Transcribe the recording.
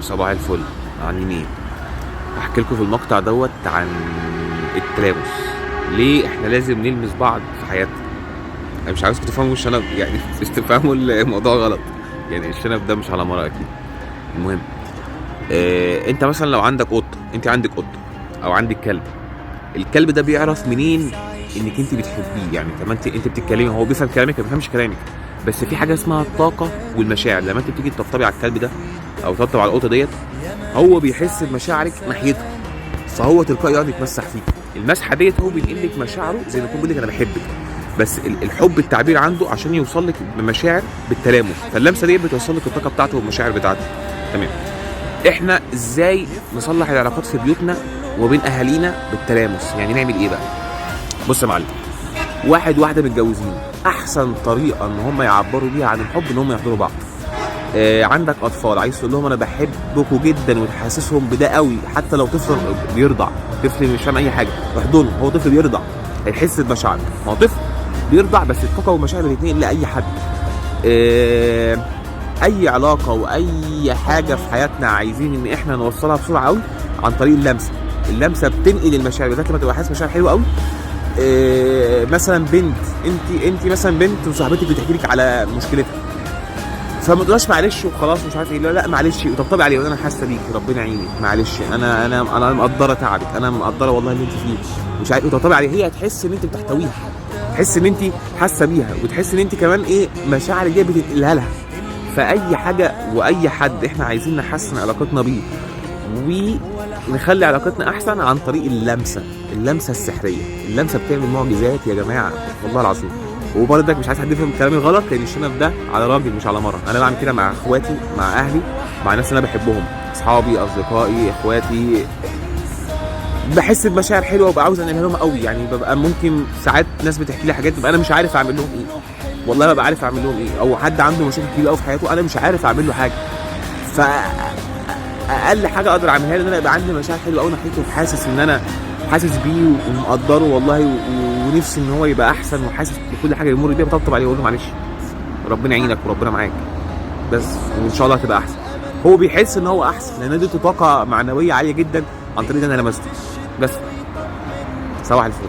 صباح الفل. عاملين ايه؟ هحكي لكم في المقطع دوت عن التلامس. ليه احنا لازم نلمس بعض في حياتنا؟ انا مش عاوزكم تفهموا الشنب، يعني مش تفهموا الموضوع غلط. يعني الشنب ده مش على مرأة اكيد. المهم، انت مثلا لو عندك قطه، انت عندك قطه او عندك كلب، الكلب ده بيعرف منين انك انت بتحبيه؟ يعني طب ما انت بتتكلمي، هو بيفهم كلامك ما بيفهمش كلامك. بس في حاجه اسمها الطاقه والمشاعر. لما انت بتيجي تطبطبي على الكلب ده او تطبطب على القطه ديت، هو بيحس بمشاعرك ناحيته، فهو تلقائي يقعد يتمسح فيك. المسحه ديت هو بينقل لك مشاعره، زي ما يكون بيقول لك انا بحبك. بس الحب التعبير عنده عشان يوصل لك بمشاعر بالتلامس، فاللمسه ديت بتوصل لك الطاقه بتاعته والمشاعر بتاعته. تمام. احنا ازاي نصلح العلاقات في بيوتنا وبين اهالينا بالتلامس؟ يعني نعمل ايه بقى؟ بص يا معلم، واحد واحده متجوزين، احسن طريقه ان هم يعبروا بيها عن الحب ان هم يحضروا بعض. عندك اطفال، عايز تقول لهم انا بحبكم جدا وتحسسهم بده قوي، حتى لو طفل بيرضع، طفل مش فاهم اي حاجه، احضنه، هو طفل بيرضع هيحس بمشاعرك، هو طفل بيرضع، بس الطاقه والمشاعر الاثنين لاي حد. اي علاقه واي حاجه في حياتنا عايزين ان احنا نوصلها بسرعه قوي عن طريق اللمسه. اللمسه بتنقل المشاعر، بالذات لما تبقى حاسس مشاعر حلوه قوي. مثلا بنت، انت مثلا بنت وصاحبتك بتحكي لك على مشكلتها، فما تقولهاش معلش وخلاص مش عارف ايه، لا معلش، وطبطبي عليه وانا حاسه بيك، ربنا يعينك، معلش انا مقدره تعبك، انا مقدره والله اللي انت فيه، مش عارف، وطبطبي عليه. هي هتحس ان انت بتحتويها، تحس ان انت حاسه بيها، وتحس ان انت كمان ايه مشاعرك دي بتنقلها لها. فاي حاجه واي حد احنا عايزين نحسن علاقتنا بيه ونخلي علاقتنا احسن عن طريق اللمسه. اللمسه السحريه، اللمسه بتعمل معجزات يا جماعه والله العظيم. وبرضك مش عايز حد يفهم كلامي غلط، لان الشنب ده على راجل مش على مره. انا بعمل كده مع اخواتي، مع اهلي، مع الناس اللي انا بحبهم، اصحابي، اصدقائي، اخواتي. بحس بمشاعر حلوه وببقى عاوز انقلها لهم قوي. يعني ببقى ممكن ساعات ناس بتحكي لي حاجات ببقى انا مش عارف اعمل لهم ايه، والله ببقى عارف اعمل لهم ايه. او حد عنده مشاكل كبيره قوي في حياته انا مش عارف اعمل له حاجه، فاقل حاجه اقدر اعملها له ان انا يبقى عندي مشاعر حلوه قوي ناحيته، وحاسس ان انا حاسس بيه ومقدره والله، ونفسي ان هو يبقى احسن، وحاسس بكل حاجه يمر بيها، بطبطب عليه واقول له معلش، ربنا يعينك وربنا معاك، بس وان شاء الله هتبقى احسن. هو بيحس ان هو احسن لان اديته طاقه معنويه عاليه جدا عن طريق ان انا لمسته. بس صباح الفل.